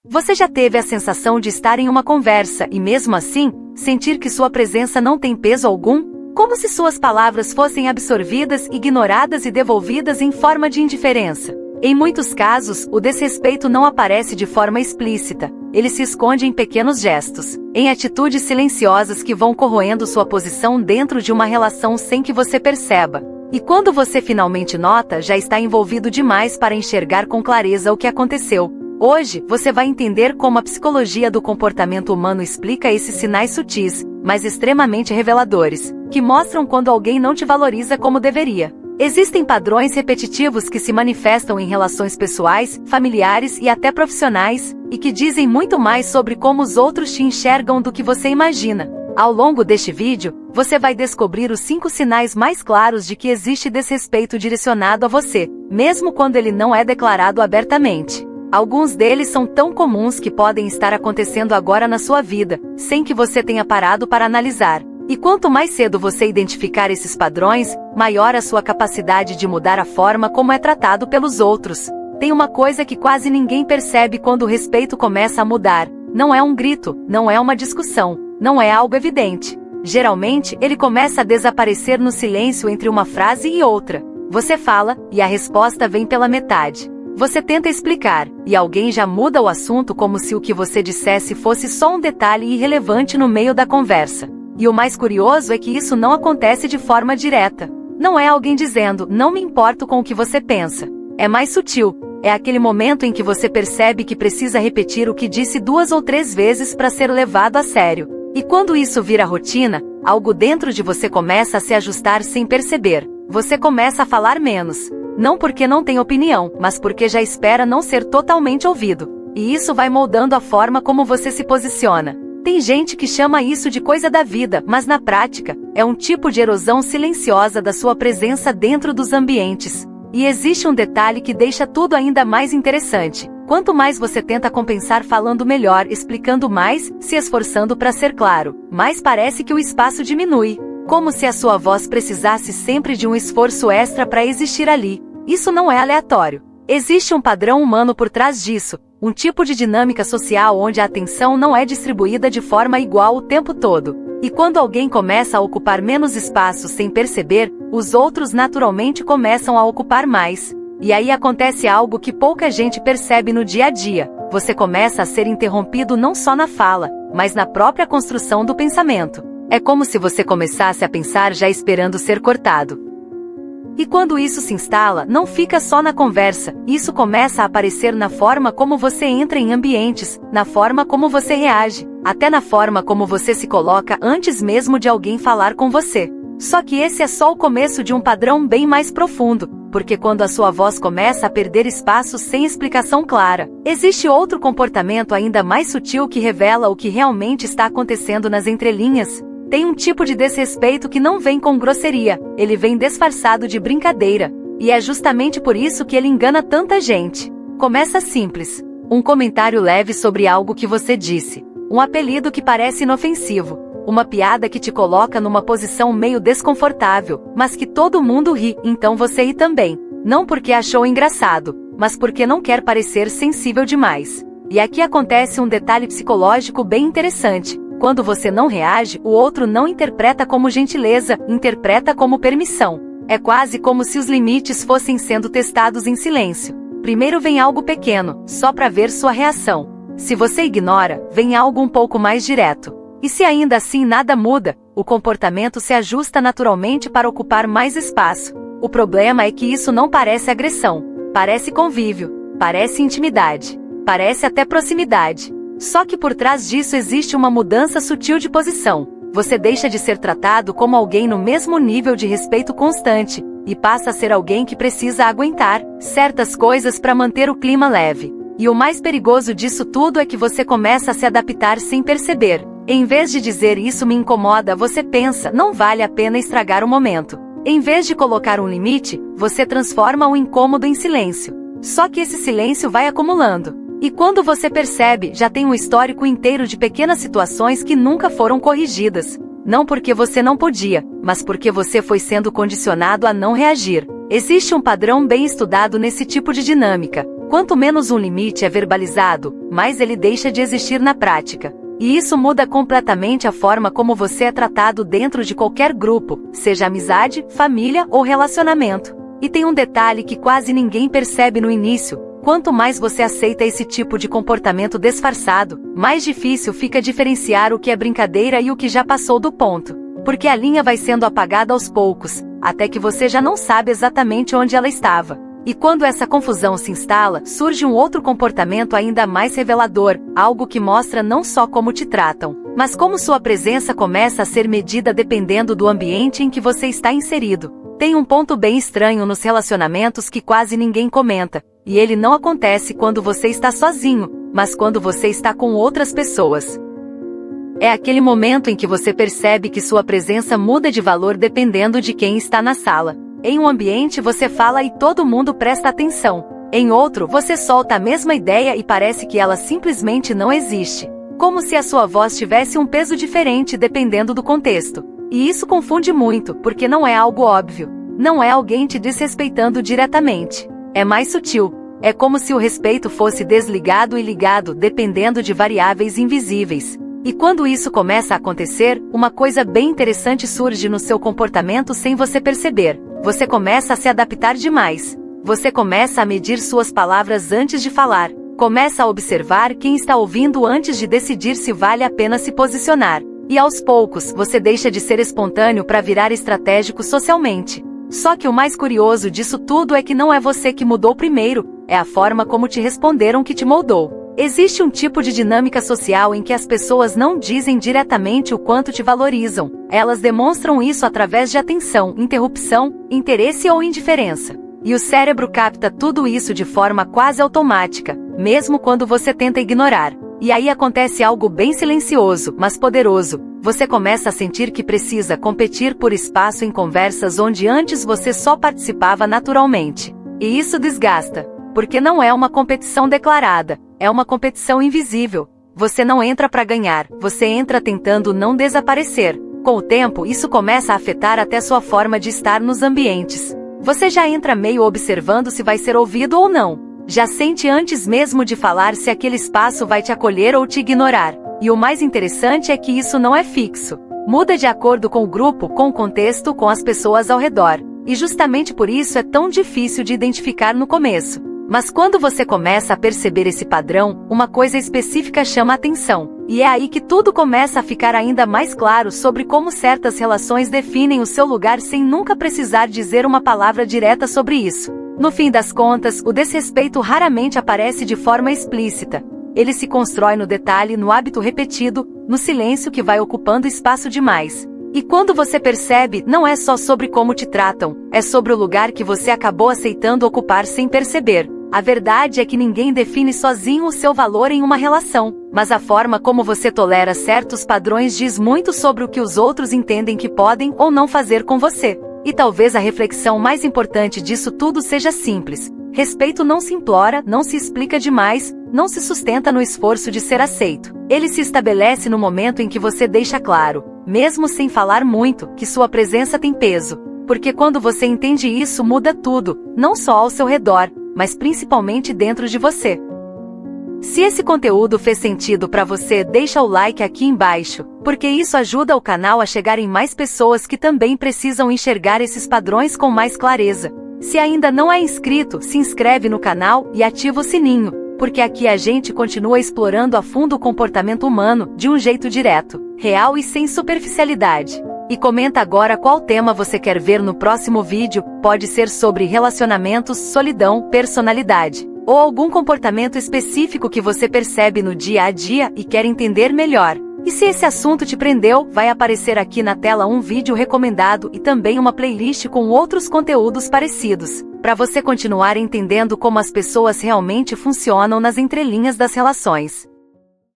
Você já teve a sensação de estar em uma conversa e, mesmo assim, sentir que sua presença não tem peso algum? Como se suas palavras fossem absorvidas, ignoradas e devolvidas em forma de indiferença. Em muitos casos, o desrespeito não aparece de forma explícita. Ele se esconde em pequenos gestos, em atitudes silenciosas que vão corroendo sua posição dentro de uma relação sem que você perceba. E quando você finalmente nota, já está envolvido demais para enxergar com clareza o que aconteceu. Hoje, você vai entender como a psicologia do comportamento humano explica esses sinais sutis, mas extremamente reveladores, que mostram quando alguém não te valoriza como deveria. Existem padrões repetitivos que se manifestam em relações pessoais, familiares e até profissionais, e que dizem muito mais sobre como os outros te enxergam do que você imagina. Ao longo deste vídeo, você vai descobrir os 5 sinais mais claros de que existe desrespeito direcionado a você, mesmo quando ele não é declarado abertamente. Alguns deles são tão comuns que podem estar acontecendo agora na sua vida, sem que você tenha parado para analisar. E quanto mais cedo você identificar esses padrões, maior a sua capacidade de mudar a forma como é tratado pelos outros. Tem uma coisa que quase ninguém percebe quando o respeito começa a mudar. Não é um grito, não é uma discussão, não é algo evidente. Geralmente, ele começa a desaparecer no silêncio entre uma frase e outra. Você fala, e a resposta vem pela metade. Você tenta explicar, e alguém já muda o assunto como se o que você dissesse fosse só um detalhe irrelevante no meio da conversa. E o mais curioso é que isso não acontece de forma direta. Não é alguém dizendo, não me importo com o que você pensa. É mais sutil. É aquele momento em que você percebe que precisa repetir o que disse 2 ou 3 vezes para ser levado a sério. E quando isso vira rotina, algo dentro de você começa a se ajustar sem perceber. Você começa a falar menos. Não porque não tem opinião, mas porque já espera não ser totalmente ouvido. E isso vai moldando a forma como você se posiciona. Tem gente que chama isso de coisa da vida, mas na prática, é um tipo de erosão silenciosa da sua presença dentro dos ambientes. E existe um detalhe que deixa tudo ainda mais interessante. Quanto mais você tenta compensar falando melhor, explicando mais, se esforçando para ser claro, mais parece que o espaço diminui. Como se a sua voz precisasse sempre de um esforço extra para existir ali. Isso não é aleatório. Existe um padrão humano por trás disso, um tipo de dinâmica social onde a atenção não é distribuída de forma igual o tempo todo. E quando alguém começa a ocupar menos espaço sem perceber, os outros naturalmente começam a ocupar mais. E aí acontece algo que pouca gente percebe no dia a dia. Você começa a ser interrompido não só na fala, mas na própria construção do pensamento. É como se você começasse a pensar já esperando ser cortado. E quando isso se instala, não fica só na conversa, isso começa a aparecer na forma como você entra em ambientes, na forma como você reage, até na forma como você se coloca antes mesmo de alguém falar com você. Só que esse é só o começo de um padrão bem mais profundo, porque quando a sua voz começa a perder espaço sem explicação clara, existe outro comportamento ainda mais sutil que revela o que realmente está acontecendo nas entrelinhas. Tem um tipo de desrespeito que não vem com grosseria, ele vem disfarçado de brincadeira, e é justamente por isso que ele engana tanta gente. Começa simples, um comentário leve sobre algo que você disse, um apelido que parece inofensivo, uma piada que te coloca numa posição meio desconfortável, mas que todo mundo ri, então você ri também. Não porque achou engraçado, mas porque não quer parecer sensível demais. E aqui acontece um detalhe psicológico bem interessante. Quando você não reage, o outro não interpreta como gentileza, interpreta como permissão. É quase como se os limites fossem sendo testados em silêncio. Primeiro vem algo pequeno, só para ver sua reação. Se você ignora, vem algo um pouco mais direto. E se ainda assim nada muda, o comportamento se ajusta naturalmente para ocupar mais espaço. O problema é que isso não parece agressão, parece convívio, parece intimidade, parece até proximidade. Só que por trás disso existe uma mudança sutil de posição. Você deixa de ser tratado como alguém no mesmo nível de respeito constante, e passa a ser alguém que precisa aguentar certas coisas para manter o clima leve. E o mais perigoso disso tudo é que você começa a se adaptar sem perceber. Em vez de dizer isso me incomoda, você pensa, não vale a pena estragar o momento. Em vez de colocar um limite, você transforma o incômodo em silêncio. Só que esse silêncio vai acumulando. E quando você percebe, já tem um histórico inteiro de pequenas situações que nunca foram corrigidas. Não porque você não podia, mas porque você foi sendo condicionado a não reagir. Existe um padrão bem estudado nesse tipo de dinâmica. Quanto menos um limite é verbalizado, mais ele deixa de existir na prática. E isso muda completamente a forma como você é tratado dentro de qualquer grupo, seja amizade, família ou relacionamento. E tem um detalhe que quase ninguém percebe no início: quanto mais você aceita esse tipo de comportamento disfarçado, mais difícil fica diferenciar o que é brincadeira e o que já passou do ponto. Porque a linha vai sendo apagada aos poucos, até que você já não sabe exatamente onde ela estava. E quando essa confusão se instala, surge um outro comportamento ainda mais revelador, algo que mostra não só como te tratam, mas como sua presença começa a ser medida dependendo do ambiente em que você está inserido. Tem um ponto bem estranho nos relacionamentos que quase ninguém comenta, e ele não acontece quando você está sozinho, mas quando você está com outras pessoas. É aquele momento em que você percebe que sua presença muda de valor dependendo de quem está na sala. Em um ambiente você fala e todo mundo presta atenção. Em outro, você solta a mesma ideia e parece que ela simplesmente não existe. Como se a sua voz tivesse um peso diferente dependendo do contexto. E isso confunde muito, porque não é algo óbvio. Não é alguém te desrespeitando diretamente. É mais sutil. É como se o respeito fosse desligado e ligado dependendo de variáveis invisíveis. E quando isso começa a acontecer, uma coisa bem interessante surge no seu comportamento sem você perceber. Você começa a se adaptar demais. Você começa a medir suas palavras antes de falar. Começa a observar quem está ouvindo antes de decidir se vale a pena se posicionar. E aos poucos, você deixa de ser espontâneo para virar estratégico socialmente. Só que o mais curioso disso tudo é que não é você que mudou primeiro, é a forma como te responderam que te moldou. Existe um tipo de dinâmica social em que as pessoas não dizem diretamente o quanto te valorizam. Elas demonstram isso através de atenção, interrupção, interesse ou indiferença. E o cérebro capta tudo isso de forma quase automática, mesmo quando você tenta ignorar. E aí acontece algo bem silencioso, mas poderoso. Você começa a sentir que precisa competir por espaço em conversas onde antes você só participava naturalmente. E isso desgasta, porque não é uma competição declarada. É uma competição invisível. Você não entra para ganhar, você entra tentando não desaparecer. Com o tempo, isso começa a afetar até sua forma de estar nos ambientes. Você já entra meio observando se vai ser ouvido ou não. Já sente antes mesmo de falar se aquele espaço vai te acolher ou te ignorar. E o mais interessante é que isso não é fixo. Muda de acordo com o grupo, com o contexto, com as pessoas ao redor. E justamente por isso é tão difícil de identificar no começo. Mas quando você começa a perceber esse padrão, uma coisa específica chama a atenção. E é aí que tudo começa a ficar ainda mais claro sobre como certas relações definem o seu lugar sem nunca precisar dizer uma palavra direta sobre isso. No fim das contas, o desrespeito raramente aparece de forma explícita. Ele se constrói no detalhe, no hábito repetido, no silêncio que vai ocupando espaço demais. E quando você percebe, não é só sobre como te tratam, é sobre o lugar que você acabou aceitando ocupar sem perceber. A verdade é que ninguém define sozinho o seu valor em uma relação, mas a forma como você tolera certos padrões diz muito sobre o que os outros entendem que podem ou não fazer com você. E talvez a reflexão mais importante disso tudo seja simples. Respeito não se implora, não se explica demais, não se sustenta no esforço de ser aceito. Ele se estabelece no momento em que você deixa claro, mesmo sem falar muito, que sua presença tem peso. Porque quando você entende isso, muda tudo, não só ao seu redor, mas principalmente dentro de você. Se esse conteúdo fez sentido para você, deixa o like aqui embaixo, porque isso ajuda o canal a chegar em mais pessoas que também precisam enxergar esses padrões com mais clareza. Se ainda não é inscrito, se inscreve no canal e ativa o sininho, porque aqui a gente continua explorando a fundo o comportamento humano, de um jeito direto, real e sem superficialidade. E comenta agora qual tema você quer ver no próximo vídeo, pode ser sobre relacionamentos, solidão, personalidade, ou algum comportamento específico que você percebe no dia a dia e quer entender melhor. E se esse assunto te prendeu, vai aparecer aqui na tela um vídeo recomendado e também uma playlist com outros conteúdos parecidos, para você continuar entendendo como as pessoas realmente funcionam nas entrelinhas das relações.